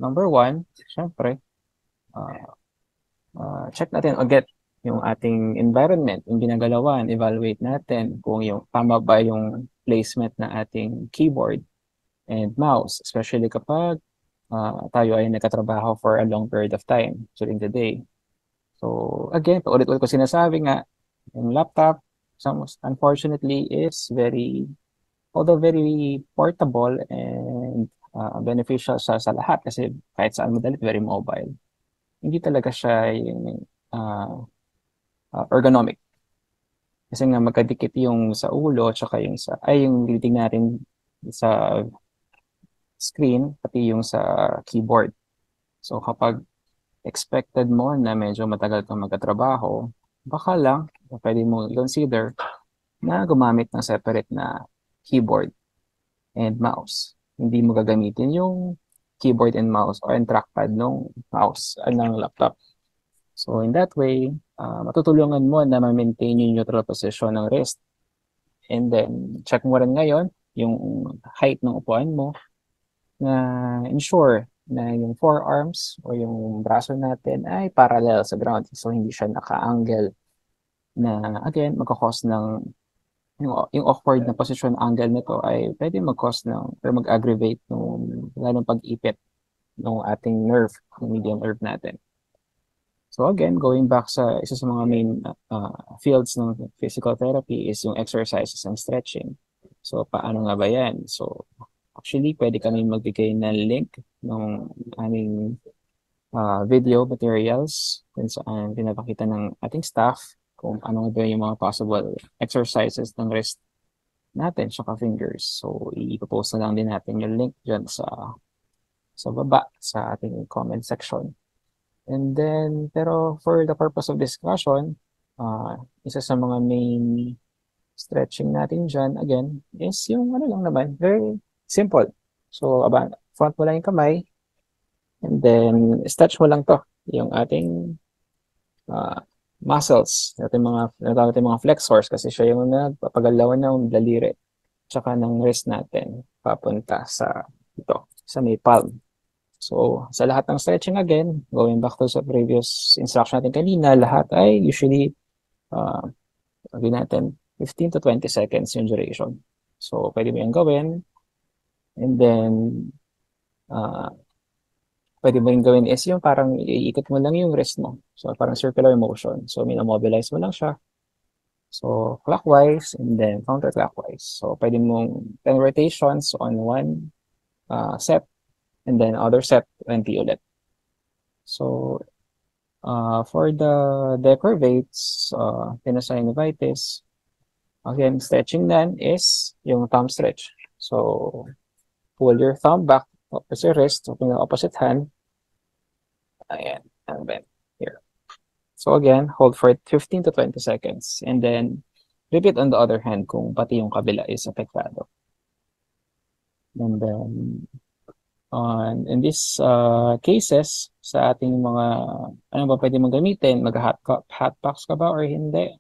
number one, syempre, check natin again yung ating environment, yung ginagalawan, evaluate natin kung yung tama ba yung placement na ating keyboard and mouse, especially kapag tayo ay nagkatrabaho for a long period of time during the day. So, again, paulit-ulit ko sinasabi nga, yung laptop, unfortunately, is although very portable and beneficial sa lahat kasi kahit saan madalit, very mobile. Hindi talaga siya yung ergonomic. Kasi nga magkadikit yung sa ulo tsaka yung titingnan natin sa screen pati yung sa keyboard. So kapag expected mo na medyo matagal kang magkatrabaho, baka lang pwede mo consider na gumamit ng separate na keyboard and mouse. Hindi mo gagamitin yung keyboard and mouse or trackpad ng mouse ng laptop. So in that way, matutulungan mo na ma-maintain yung neutral position ng wrist. And then, check mo rin ngayon yung height ng upuan mo na ensure na yung forearms o yung braso natin ay parallel sa ground. So hindi siya naka-angle na, again, magkakos ng yung awkward na position angle nito ay pwede mag-cause or mag-aggravate ng lalong pag-ipit ng ating nerve, yung median nerve natin. So again, going back sa isa sa mga main fields ng physical therapy is yung exercises and stretching. So paano nga ba yan? So actually, pwede kami magbigay ng link ng aming video materials kung saan pinapakita ng ating staff kung ano ba yung mga possible exercises ng wrist natin saka fingers. So, i-post na lang din natin yung link dyan sa baba sa ating comment section. And then, pero for the purpose of discussion, isa sa mga main stretching natin dyan, again, is yung ano lang naman, very simple. So, front mo lang yung kamay, and then, stretch mo lang to, yung ating muscles, natin mga flexors, kasi siya yung nagpapagalawan ng daliri, tsaka ng wrist natin, papunta sa may palm. So, sa lahat ng stretching again, going back to sa previous instruction natin kanina, lahat ay usually, gawin natin, 15 to 20 seconds yung duration. So, pwede mo yung gawin. And then, pwede mo yung gawin is yung parang iikot mo lang yung wrist mo. So, parang circular motion. So, minamobilize mo lang siya. So, clockwise and then counterclockwise. So, pwede mong 10 rotations on one set and then other set 20 ulit. So, for the decurvates, tenosynovitis, again, stretching then is yung thumb stretch. So, pull your thumb back towards your wrist, open the opposite hand. Ayan, and then here. So again, hold for 15 to 20 seconds. And then, repeat on the other hand kung pati yung kabila is apektado. And then, in these cases, sa ating mga, ano ba pwede mong gamitin? Mag-hot packs ka ba or hindi?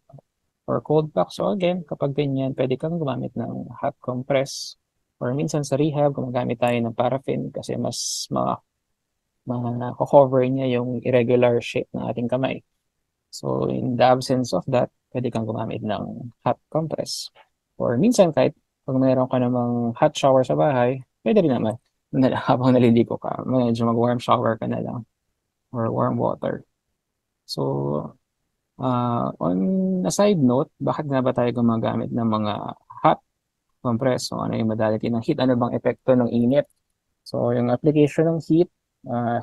Or cold pack. So again, kapag ganyan, pwede kang gumamit ng hot compress. Or minsan sa rehab, gumagamit tayo ng paraffin kasi mas cover niya yung irregular shape ng ating kamay. So in the absence of that, pwede kang gumamit ng hot compress. Or minsan kahit pag mayroon ka namang hot shower sa bahay, pwede rin naman. Habang naliligo ka, medyo mag-warm shower ka na lang. Or warm water. So, on a side note, bakit nga ba tayo gumagamit ng mga hot compress? So, ano yung modality ng heat? Ano bang epekto ng init? So, yung application ng heat,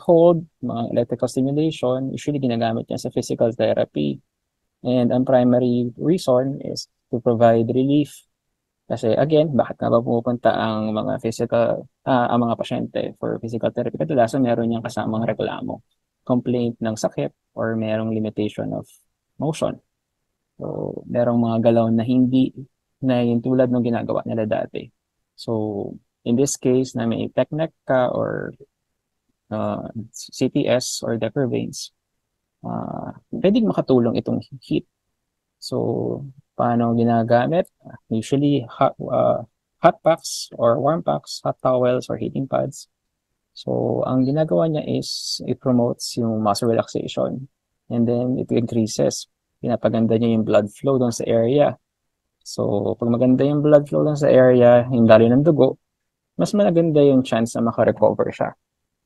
hold, mga electrical stimulation, usually ginagamit yan sa physical therapy. And ang primary reason is to provide relief. Kasi again, bakit nga ba pumupunta ang mga ang mga pasyente for physical therapy? Kadalasan meron niyang kasamang reklamo, complaint ng sakit, or merong limitation of motion. So, merong mga galaw na hindi na yung tulad ng ginagawa nila dati. So, in this case, na may tech neck ka or CTS or decurvates, pwedeng makatulong itong heat. So, paano ginagamit? Usually, hot packs or warm packs, hot towels or heating pads. So, ang ginagawa niya is it promotes yung muscle relaxation. And then, it increases. Pinapaganda niya yung blood flow doon sa area. So, pag maganda yung blood flow doon sa area, yung daloy ng dugo, mas maganda yung chance na makarecover siya.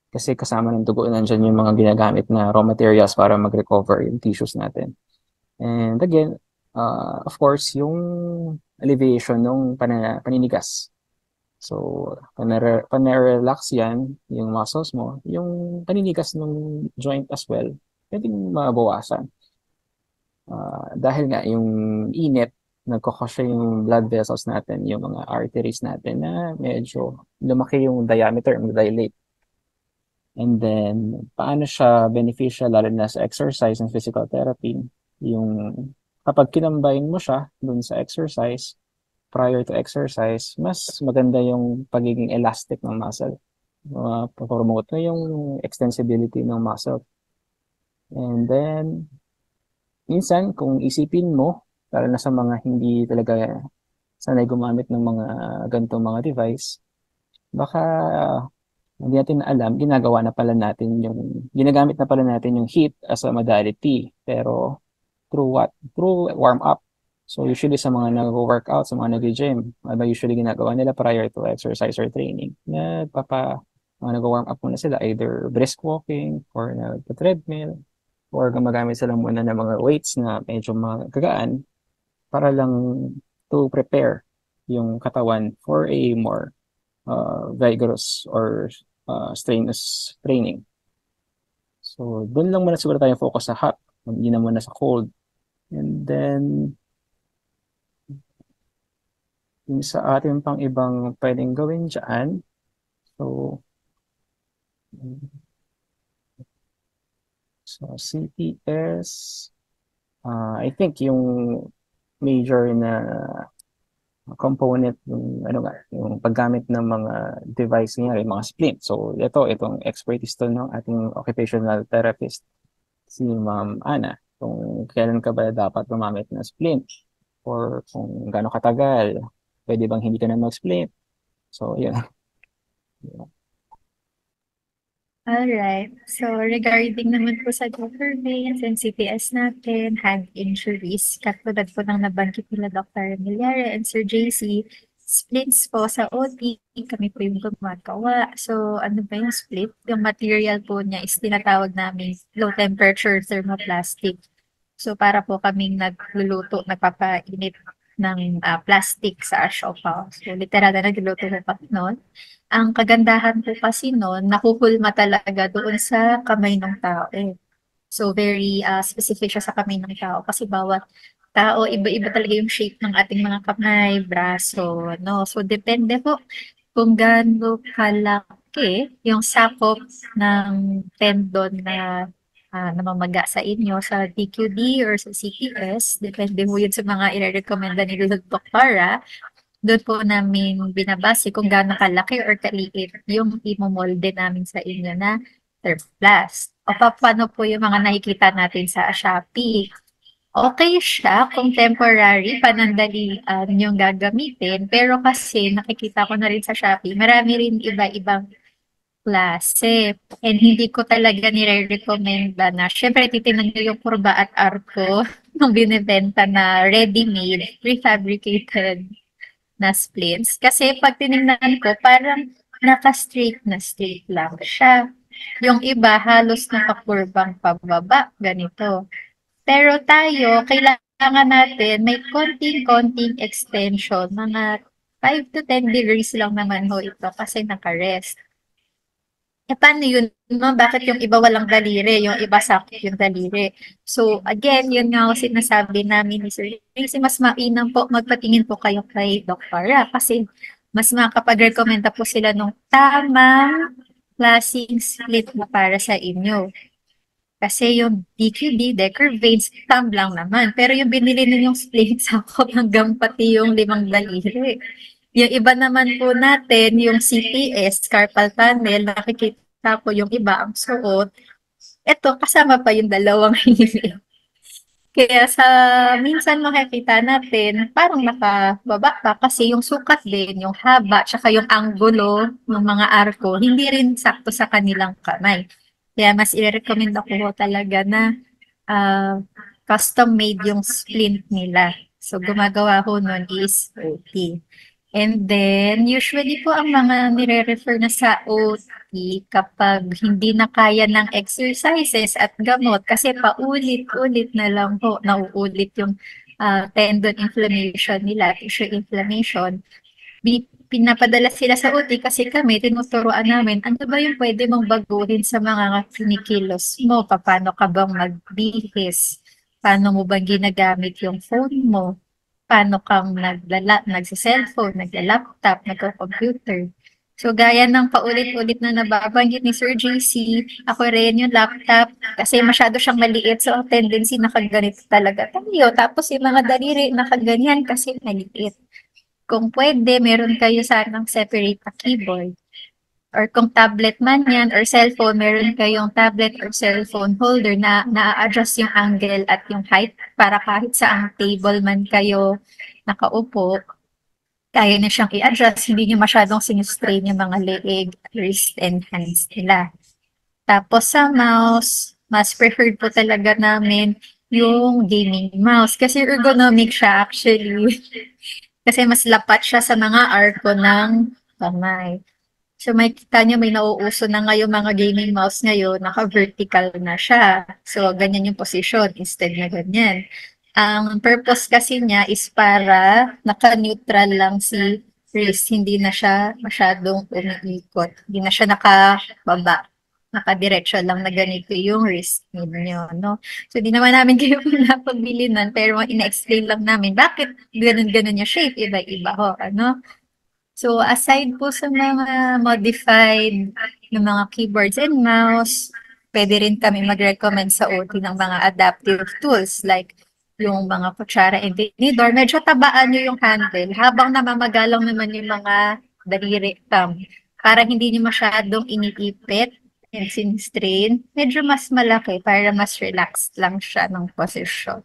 Kasi kasama ng dugo, nandyan yung mga ginagamit na raw materials para mag-recover yung tissues natin. And again, of course, yung alleviation ng paninigas. So, panarelax yan, yung muscles mo, yung paninigas ng joint as well, pwedeng mabawasan. Dahil nga yung init, nagkakasya yung blood vessels natin, yung mga arteries natin na medyo lumaki yung diameter, dilate. And then, paano siya beneficial lalo na sa exercise and physical therapy? Yung kapag kinambahin mo siya dun sa exercise, prior to exercise, mas maganda yung pagiging elastic ng muscle. Promote na yung extensibility ng muscle. And then, minsan, kung isipin mo, lalo na sa mga hindi talaga sanay gumamit ng mga ganitong mga device, baka hindi natin alam, ginagamit na pala natin yung heat as a modality. Pero, through what? Through warm up. So, usually sa mga nag-workout, sa mga nag-gym, ano usually ginagawa nila prior to exercise or training? Nag-warm up muna sila, either brisk walking, or nag-treadmill, or gumagamit sila muna ng mga weights na medyo magagaan para lang to prepare yung katawan for a more vigorous or strenuous training. So, doon lang muna siguro tayo focus sa hot. Hindi na muna sa cold. And then, yung sa ating pang ibang pwedeng gawin dyan. So, CPS, I think yung major na component yung paggamit ng mga device niya, yung mga splint. So, itong expertise to ng ating occupational therapist, si Ma'am Ana. Kung kailan ka ba dapat gumamit ng splint or kung gaano katagal, pwede bang hindi ka na mag-splint. So, yun. Alright. So, regarding naman po sa Dr. Veins and CPS natin, hand injuries, katulad po ng nabanggit nila Dr. Emilyara and Sir JC, splits po sa OT, kami po yung gumagawa. So, ano ba yung split? Yung material po niya is tinatawag namin low temperature thermoplastic. So, para po kaming nagluluto, nagpapainit ng plastic sa ashopa. So, literal na nagluluto ng noon. Ang kagandahan po kasi noon, nakukulma talaga doon sa kamay ng tao. So, very specific siya sa kamay ng tao kasi bawat tao, iba-iba talaga yung shape ng ating mga kamay, braso, no? So, depende po kung gaano kalaki yung sakop ng tendon na namamaga sa inyo sa DQD or sa CPS. Depende po yun sa mga i-recommenda ni Dr. Clara. Doon po namin binabase kung gaano kalaki or kaliit yung imomolde namin sa inyo na thermoplast. O paano po yung mga nakikita natin sa Shopee. Okay siya kung temporary, panandalian yung gagamitin. Pero kasi nakikita ko na rin sa Shopee, marami rin iba-ibang klase. And hindi ko talaga nire-recommenda na, syempre titignan nyo yung kurba at arco nung binibenta na ready-made, prefabricated na splits. Kasi pag tinignan ko, parang naka-straight na straight lang siya. Yung iba, halos nakakurbang pababa, ganito. Pero tayo, kailangan natin may konting-konting extension. Mga 5 to 10 degrees lang naman ho ito kasi naka-rest. Paano yun? Bakit yung iba walang daliri, yung iba sakit yung daliri? So, again, yun nga ako sinasabi namin ni Sir. Kasi mas mainam po, magpatingin po kayo kay Doktora kasi mas makapag-recommenda po sila ng tamang klaseng split na para sa inyo. Kasi yung DQD, Decker Veins, thumb lang naman. Pero yung binili ninyong split, sakop hanggang pati yung 5 daliri. Yung iba naman po natin, yung CPS, carpal tunnel, nakikita po yung iba ang suot. Ito, kasama pa yung 2 hilig. Kaya sa minsan makikita natin, parang nakababa pa kasi yung sukat din, yung haba, tsaka yung anggulo ng mga arko, hindi rin sakto sa kanilang kamay. Kaya mas i-recommend ako talaga na custom-made yung splint nila. So, gumagawa ko nun is OT. And then, usually po ang mga nire-refer na sa OT kapag hindi na kaya ng exercises at gamot kasi paulit-ulit na lang po nauulit yung tendon inflammation nila, tissue inflammation. Pinapadala sila sa OT kasi kami, tinuturoan namin, ano ba yung pwede mong baguhin sa mga kinikilos mo? Paano ka bang magbihis? Paano mo bang ginagamit yung phone mo? Paano kang nagsa-cellphone, nagla-laptop, nagko-computer. So, gaya ng paulit-ulit na nababanggit ni Sir JC, ako rin yung laptop, kasi masyado siyang maliit, so ang tendency nakaganito talaga tayo. Tapos yung mga daliri nakaganyan kasi maliit. Kung pwede, meron kayo sanang separate na keyboard. Or kung tablet man yan, or cellphone, meron kayong tablet or cellphone holder na na-adjust yung angle at yung height para kahit saang table man kayo nakaupo, kaya na siyang i-adjust, hindi nyo masyadong sinustrain yung mga leeg, wrist, and hands nila. Tapos sa mouse, mas preferred po talaga namin yung gaming mouse kasi ergonomic siya actually. Kasi mas lapat siya sa mga arko ng kamay. So may kita nyo, may nauuso na ngayon mga gaming mouse ngayon, naka-vertical na siya. So ganyan yung position instead na ganyan. Ang purpose kasi niya is para naka-neutral lang si wrist, hindi na siya masyadong umiikot. Hindi na siya nakababa. Nakadiretso lang na ganito yung wrist ninyo, no? So, di naman namin kayo pinapagbili nun, pero ina-explain lang namin bakit ganun-ganun yung shape, iba-iba ho, ano? So, aside po sa mga modified ng mga keyboards and mouse, pwede rin kami mag-recommend sa OT ng mga adaptive tools like yung mga kutsara and tinidor. Medyo tabaan nyo yung handle habang namamagalang naman yung mga daliri thumb para hindi nyo masyadong iniipit and sin-strain. Medyo mas malaki para mas relaxed lang siya ng posisyon.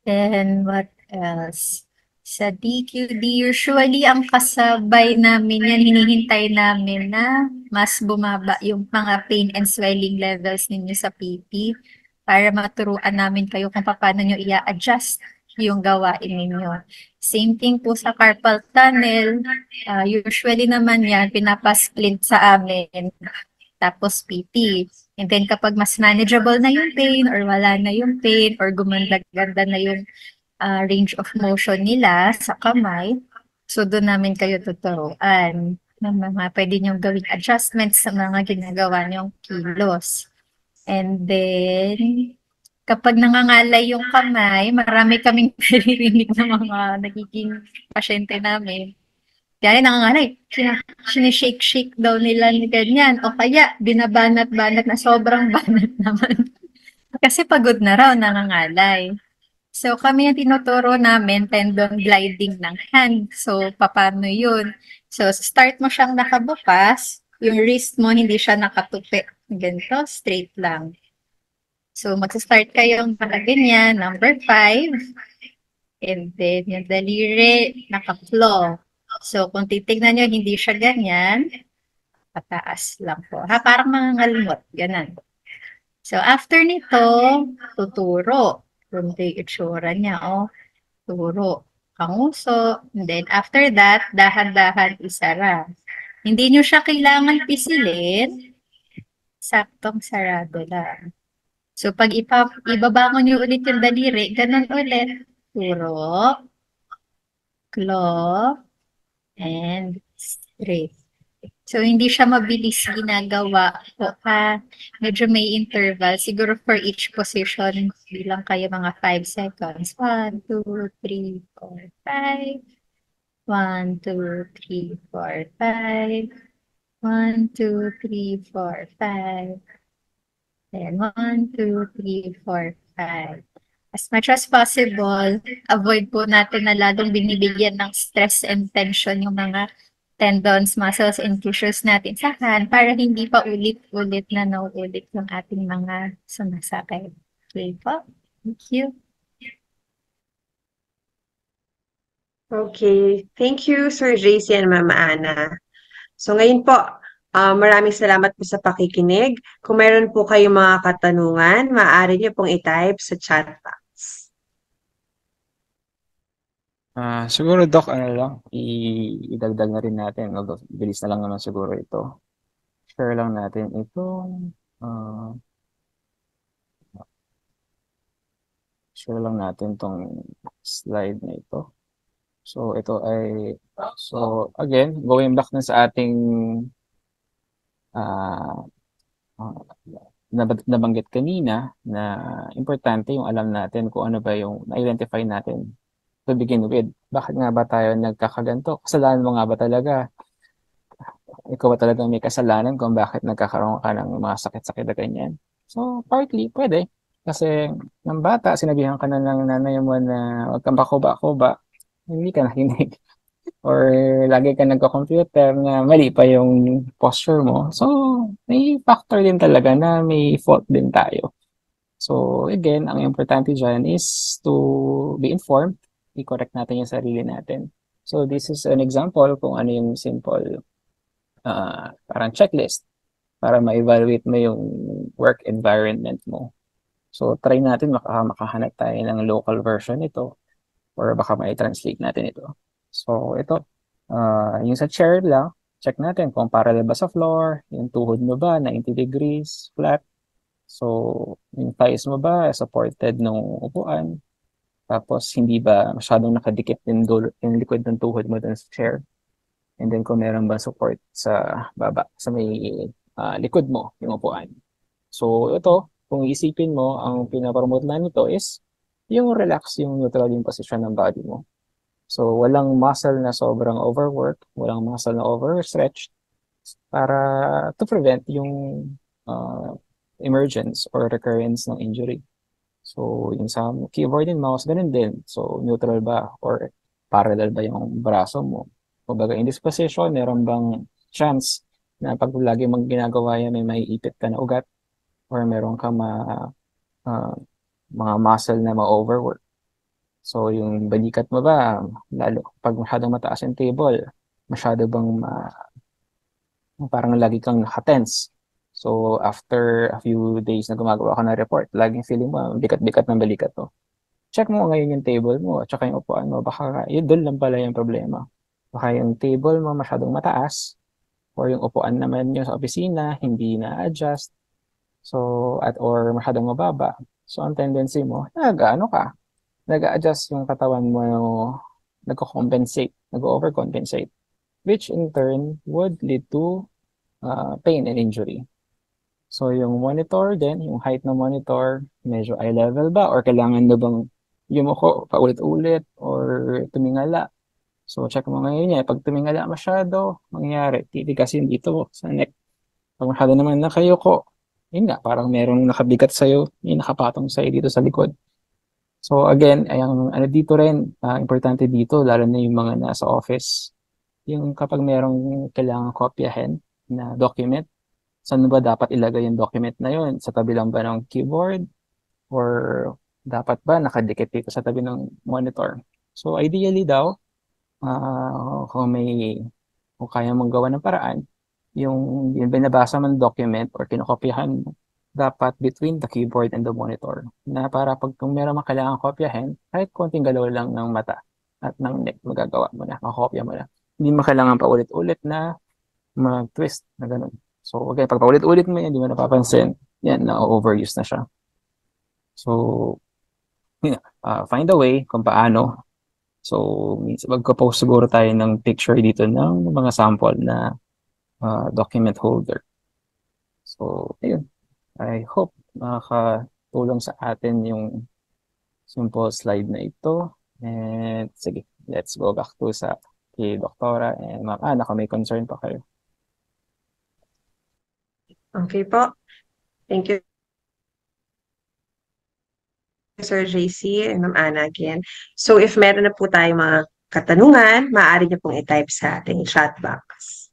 And what else? Sa DQD, usually ang kasabay namin yan, hinihintay namin na mas bumaba yung mga pain and swelling levels ninyo sa PP para maturuan namin kayo kung paano nyo i-adjust yung gawain ninyo. Same thing po sa carpal tunnel. Usually naman yan, pinapasplint sa amin. Tapos PT. And then kapag mas manageable na yung pain or wala na yung pain or gumanda-ganda na yung range of motion nila sa kamay, so doon namin kayo tuturuan ng mga pwede niyong gawing adjustments sa mga ginagawa niyong kilos. And then, kapag nangangalay yung kamay, marami kaming naririnig ng mga nagiging pasyente namin. Kaya nangangalay, sinishake-shake daw nila ni ganyan. O kaya, binabanat-banat na sobrang banat naman. Kasi pagod na raw, nangangalay. So, kami ang tinuturo namin, tendon gliding ng hand. So, paano yun? So, start mo siyang nakabukas, yung wrist mo hindi siya nakatupi. Ganito, straight lang. So, magsa-start kayong nakaganyan, number 5. And then, yung daliri, naka-claw. So, kung titignan nyo, hindi siya ganyan. Pataas lang po. Parang mga ngalmot. Ganon. So, after nito, tuturo. Kundi itsura niya, turo. Panguso. And then, after that, dahan-dahan isara. Hindi nyo siya kailangan pisilin. Saktong sarado lang. So, pag ibabangon nyo ulit yung daliri, ganun ulit. Turo, claw, and straight. So, hindi siya mabilis ginagawa. O, medyo may interval. Siguro for each position, bilang kayo mga 5 seconds. 1, 2, 3, 4, 5. 1, 2, 3, 4, 5. 1, 2, 3, 4, 5. Then 1, 2, 3, 4, 5. As much as possible, avoid po natin na lalong binibigyan ng stress and tension yung mga tendons, muscles, and tissues natin sa hand para hindi pa ulit-ulit na nauulit yung ating mga sumasakit. Okay po? Thank you. Okay. Thank you, Sir JC and Mama Ana. So ngayon po, maraming salamat po sa pakikinig. Kung meron po kayong mga katanungan, maaari niyo pong i-type sa chat box. Siguro, Doc, ano lang, idagdag na rin natin. Although, bilis na lang naman siguro ito. Share lang natin itong share lang natin tong slide na ito. So, ito ay, so, again, going back na sa ating nabanggit kanina na importante yung alam natin kung ano ba yung na-identify natin to begin with. Bakit nga ba tayo nagkakaganto? Kasalanan mo nga ba talaga? Ikaw ba talaga may kasalanan kung bakit nagkakaroon ka ng mga sakit-sakit na ganyan? So, partly, pwede. Kasi ng bata, sinabihan ka na ng nanay mo na huwag kang bakuba-kuba, hindi ka nakinig. Or lagi ka nagko-computer na mali pa yung posture mo. So, may factor din talaga na may fault din tayo. So, again, ang importante dyan is to be informed. I-correct natin yung sarili natin. So, this is an example kung ano yung simple parang checklist para ma-evaluate mo yung work environment mo. So, try natin makahanap tayo ng local version nito or baka ma-translate natin ito. So, ito, yung sa chair lang, check natin kung parallel ba sa floor, yung tuhod mo ba, 90 degrees, flat. So, yung thighs mo ba, supported ng upuan. Tapos, hindi ba masyadong nakadikit yung likod ng tuhod mo dun sa chair. And then, kung meron ba support sa baba, sa may likod mo, yung upuan. So, ito, kung isipin mo, ang pinapromote na nito is yung relax, yung neutral yung position ng body mo. So, walang muscle na sobrang overwork, walang muscle na overstretch para to prevent yung uh, emergence or recurrence ng injury. So, yung sa keyboard and mouse, ganun din. So, neutral ba or parallel ba yung braso mo? Kumbaga, in this position, meron bang chance na pag lagi mong ginagawa yan, may maiipit ka na ugat or meron ka ah, mga muscle na ma-overwork. So, yung balikat mo ba, lalo pag masyadong mataas yung table, masyado bang parang lagi kang nakatense. So, after a few days na gumagawa ka ng report, laging feeling mo, bikat-bikat ng balikat mo. Check mo ngayon yung table mo, at saka yung upuan mo. Baka yun doon lang pala yung problema. Baka yung table mo masyadong mataas, or yung upuan naman nyo sa opisina, hindi na-adjust. So, or masyadong mababa. So, ang tendency mo, nag-ano ka, nag-adjust yung katawan mo, nagko-compensate, nag-overcompensate, which in turn would lead to pain and injury. So, yung monitor din, yung height ng monitor, medyo eye level ba? Or kailangan na bang yumuko paulit-ulit or tumingala? So, check mo ngayon niya. Pag tumingala masyado, mangyayari, titigasin dito sa neck. Pag masyado naman nakayuko, yun nga, parang merong nakabigat sa'yo, yung nakapatong sa'yo dito sa likod. So, again, ano dito rin, importante dito, lalo na yung mga nasa office, yung kapag merong kailangan kopyahin na document, saan ba dapat ilagay yung document na yun? Sa tabi lang ba ng keyboard? Or dapat ba nakadikit dito sa tabi ng monitor? So ideally daw, kung kaya mong gawa ng paraan, yung binabasa mong document or kinokopyahan mo, dapat between the keyboard and the monitor. Na para pag kung meron mang kailangan kopyahin, kahit konting galaw lang ng mata at ng neck, magagawa mo na, makopya mo na. Hindi mo kailangan pa ulit-ulit na mag-twist na ganun. So, again, pag paulit-ulit mo yan, hindi mo napapansin, yan, na-overuse na siya. So, yun, find a way kung paano. So, magka-post siguro tayo ng picture dito ng mga sample na document holder. So, ayun. I hope makakatulong sa atin yung simple slide na ito. And sige, let's go back to kay Doktora and Ma'am Ana kung may concern pa kayo. Okay po. Thank you, Sir JC and Ma'am Ana again. So if meron na po tayong mga katanungan, maaari niyo pong i-type sa ating chat box.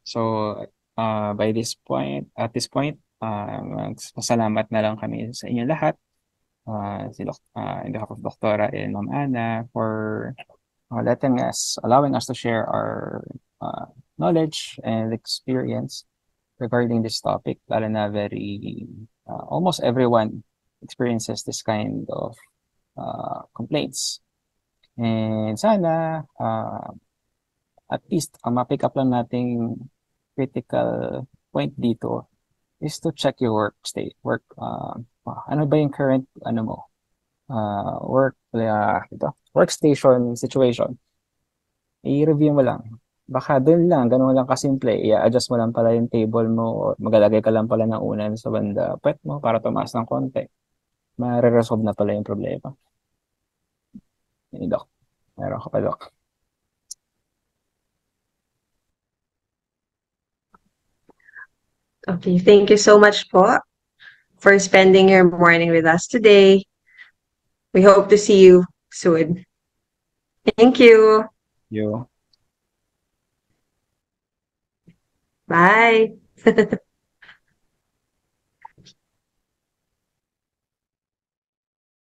So, at this point, masalamat na lang kami sa inyo lahat, in behalf of Doktora and Ma'am Ana for allowing us to share our knowledge and experience regarding this topic, lalo na almost everyone experiences this kind of complaints. And sana, at least, ang ma-pick up lang nating critical point dito is to check your ano ba yung current, workstation situation. I-review mo lang. Baka doon lang, ganun lang kasimple. I-adjust mo lang pala yung table mo o magalagay ka lang pala ng unan sa banda pwet mo para tumaas ng konti. Mare-resolve na pala yung problema. Doc. Meron ka pa, Doc. Okay, thank you so much po for spending your morning with us today. We hope to see you soon. Thank you. You. Bye.